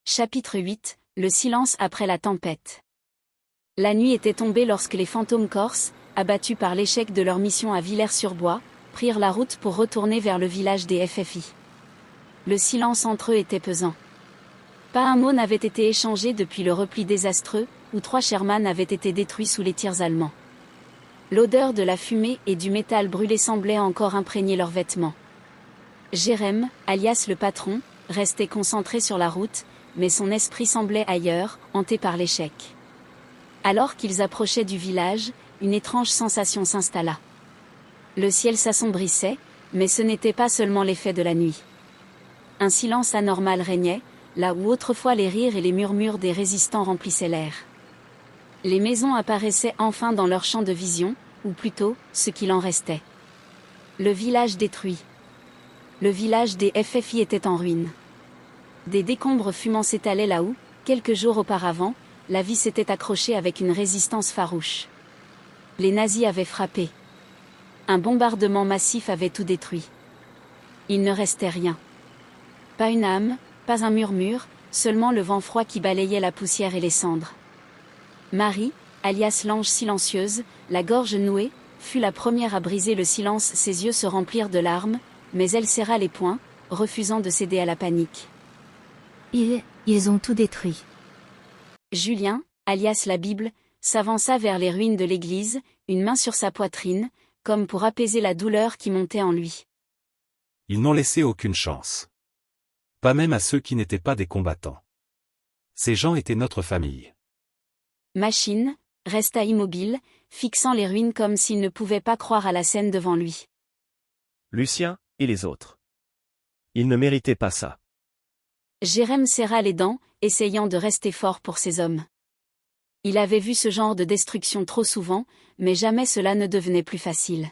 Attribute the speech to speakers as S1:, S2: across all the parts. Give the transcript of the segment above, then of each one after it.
S1: Chapitre 8, le silence après la tempête. La nuit était tombée lorsque les fantômes corses, abattus par l'échec de leur mission à Villers-sur-Bois, prirent la route pour retourner vers le village des FFI. Le silence entre eux était pesant. Pas un mot n'avait été échangé depuis le repli désastreux, où 3 Sherman avaient été détruits sous les tirs allemands. L'odeur de la fumée et du métal brûlé semblait encore imprégner leurs vêtements. Jérém, alias le patron, restait concentré sur la route, mais son esprit semblait ailleurs, hanté par l'échec. Alors qu'ils approchaient du village, une étrange sensation s'installa. Le ciel s'assombrissait, mais ce n'était pas seulement l'effet de la nuit. Un silence anormal régnait, là où autrefois les rires et les murmures des résistants remplissaient l'air. Les maisons apparaissaient enfin dans leur champ de vision, ou plutôt, ce qu'il en restait. Le village détruit. Le village des FFI était en ruine. Des décombres fumants s'étalaient là où, quelques jours auparavant, la vie s'était accrochée avec une résistance farouche. Les nazis avaient frappé. Un bombardement massif avait tout détruit. Il ne restait rien. Pas une âme, pas un murmure, seulement le vent froid qui balayait la poussière et les cendres. Marie, alias l'ange silencieuse, la gorge nouée, fut la première à briser le silence. Ses yeux se remplirent de larmes, mais elle serra les poings, refusant de céder à la panique.
S2: Ils ont tout détruit.
S1: Julien, alias la Bible, s'avança vers les ruines de l'église, une main sur sa poitrine, comme pour apaiser la douleur qui montait en lui.
S3: Ils n'ont laissé aucune chance. Pas même à ceux qui n'étaient pas des combattants. Ces gens étaient notre famille.
S1: Machine resta immobile, fixant les ruines comme s'il ne pouvait pas croire à la scène devant lui.
S4: Lucien, et les autres. Ils ne méritaient pas ça.
S1: Jérém serra les dents, essayant de rester fort pour ses hommes. Il avait vu ce genre de destruction trop souvent, mais jamais cela ne devenait plus facile.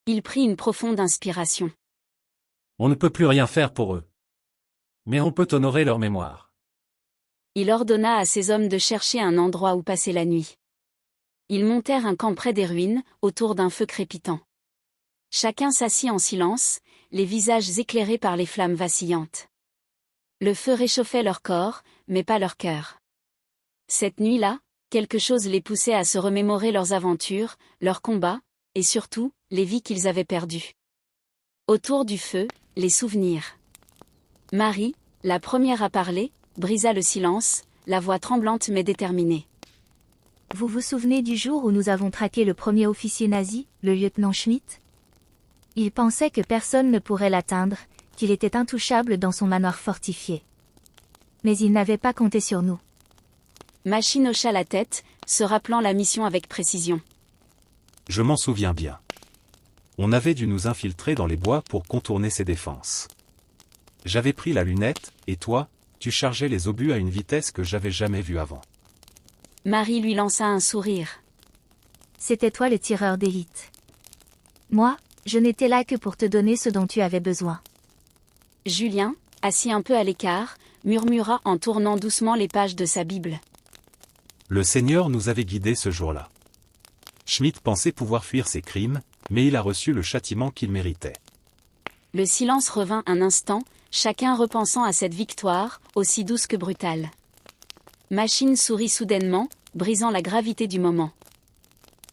S1: Il prit une profonde inspiration.
S5: On ne peut plus rien faire pour eux. Mais on peut honorer leur mémoire.
S1: Il ordonna à ses hommes de chercher un endroit où passer la nuit. Ils montèrent un camp près des ruines, autour d'un feu crépitant. Chacun s'assit en silence, les visages éclairés par les flammes vacillantes. Le feu réchauffait leur corps, mais pas leur cœur. Cette nuit-là, quelque chose les poussait à se remémorer leurs aventures, leurs combats, et surtout, les vies qu'ils avaient perdues. Autour du feu, les souvenirs. Marie, la première à parler, brisa le silence, la voix tremblante mais déterminée.
S2: Vous vous souvenez du jour où nous avons traqué le premier officier nazi, le lieutenant Schmitt? Il pensait que personne ne pourrait l'atteindre, qu'il était intouchable dans son manoir fortifié. Mais il n'avait pas compté sur nous.
S1: Machine hocha la tête, se rappelant la mission avec précision.
S3: Je m'en souviens bien. On avait dû nous infiltrer dans les bois pour contourner ses défenses. J'avais pris la lunette, et toi, tu chargeais les obus à une vitesse que j'avais jamais vue avant.
S1: Marie lui lança un sourire.
S2: C'était toi le tireur d'élite. Moi, je n'étais là que pour te donner ce dont tu avais besoin.
S1: Julien, assis un peu à l'écart, murmura en tournant doucement les pages de sa Bible.
S3: Le Seigneur nous avait guidés ce jour-là. Schmitt pensait pouvoir fuir ses crimes, mais il a reçu le châtiment qu'il méritait.
S1: Le silence revint un instant, chacun repensant à cette victoire, aussi douce que brutale. Machine sourit soudainement, brisant la gravité du moment.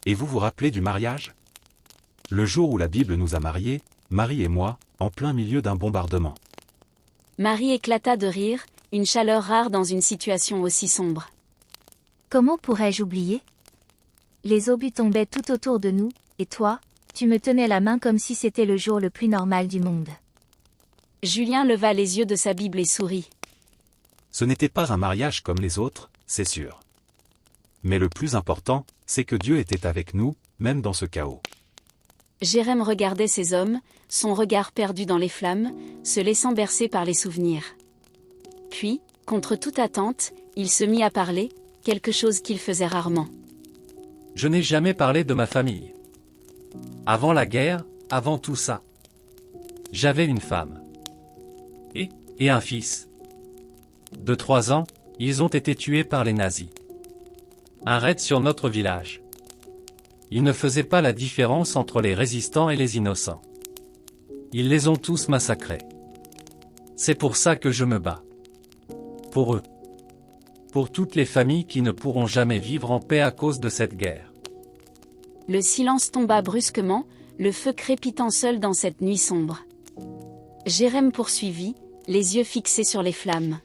S3: Et vous vous rappelez du mariage? Le jour où la Bible nous a mariés, Marie et moi, en plein milieu d'un bombardement.
S1: Marie éclata de rire, une chaleur rare dans une situation aussi sombre.
S2: Comment pourrais-je oublier? Les obus tombaient tout autour de nous, et toi, tu me tenais la main comme si c'était le jour le plus normal du monde.
S1: Julien leva les yeux de sa Bible et sourit.
S3: Ce n'était pas un mariage comme les autres, c'est sûr. Mais le plus important, c'est que Dieu était avec nous, même dans ce chaos.
S1: Jérém regardait ses hommes, son regard perdu dans les flammes, se laissant bercer par les souvenirs. Puis, contre toute attente, il se mit à parler, quelque chose qu'il faisait rarement.
S5: Je n'ai jamais parlé de ma famille. Avant la guerre, avant tout ça. J'avais une femme. Et un fils. De 3 ans, ils ont été tués par les nazis. Un raid sur notre village. Ils ne faisaient pas la différence entre les résistants et les innocents. Ils les ont tous massacrés. C'est pour ça que je me bats. Pour eux. Pour toutes les familles qui ne pourront jamais vivre en paix à cause de cette guerre.
S1: Le silence tomba brusquement, le feu crépitant seul dans cette nuit sombre. Jérém poursuivit, les yeux fixés sur les flammes.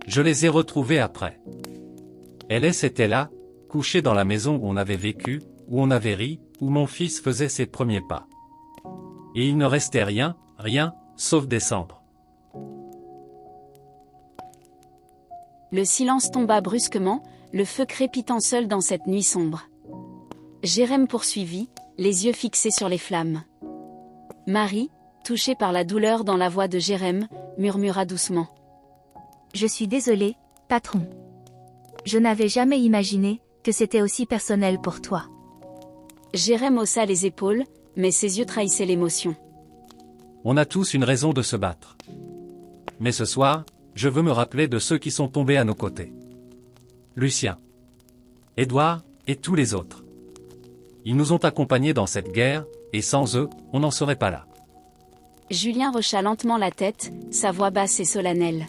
S5: Je les ai retrouvés après. Ls était là, couché dans la maison où on avait vécu, où on avait ri, où mon fils faisait ses premiers pas. Et il ne restait rien, sauf des cendres.
S1: Le silence tomba brusquement, le feu crépitant seul dans cette nuit sombre. Jérém poursuivit, les yeux fixés sur les flammes. Marie, touchée par la douleur dans la voix de Jérém, murmura doucement.
S2: Je suis désolée, patron. Je n'avais jamais imaginé que c'était aussi personnel pour toi.
S1: Jérém haussa les épaules, mais ses yeux trahissaient l'émotion.
S5: On a tous une raison de se battre. Mais ce soir, je veux me rappeler de ceux qui sont tombés à nos côtés. Lucien, Édouard, et tous les autres. Ils nous ont accompagnés dans cette guerre, et sans eux, on n'en serait pas là.
S1: Julien hocha lentement la tête, sa voix basse et solennelle.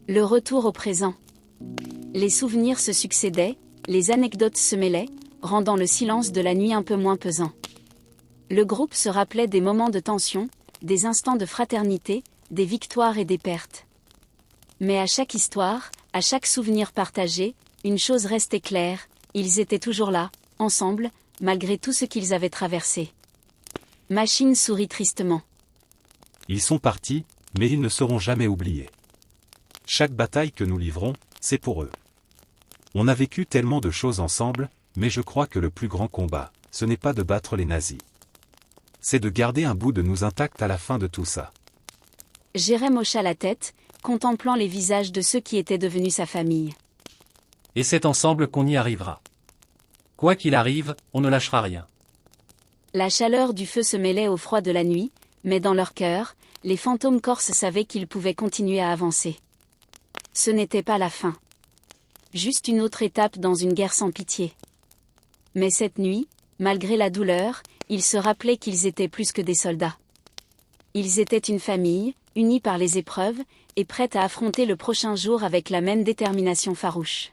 S1: Le retour au présent. Les souvenirs se succédaient, les anecdotes se mêlaient, rendant le silence de la nuit un peu moins pesant. Le groupe se rappelait des moments de tension, des instants de fraternité, des victoires et des pertes. Mais à chaque histoire, à chaque souvenir partagé, une chose restait claire, ils étaient toujours là, ensemble, malgré tout ce qu'ils avaient traversé. Machine sourit tristement.
S3: Ils sont partis, mais ils ne seront jamais oubliés. Chaque bataille que nous livrons, c'est pour eux. On a vécu tellement de choses ensemble, mais je crois que le plus grand combat, ce n'est pas de battre les nazis. C'est de garder un bout de nous intact à la fin de tout ça.
S1: Jérém hocha la tête, contemplant les visages de ceux qui étaient devenus sa famille.
S5: Et c'est ensemble qu'on y arrivera. Quoi qu'il arrive, on ne lâchera rien.
S1: La chaleur du feu se mêlait au froid de la nuit, mais dans leur cœur, les fantômes corses savaient qu'ils pouvaient continuer à avancer. Ce n'était pas la fin. Juste une autre étape dans une guerre sans pitié. Mais cette nuit, malgré la douleur, ils se rappelaient qu'ils étaient plus que des soldats. Ils étaient une famille, unie par les épreuves, et prête à affronter le prochain jour avec la même détermination farouche.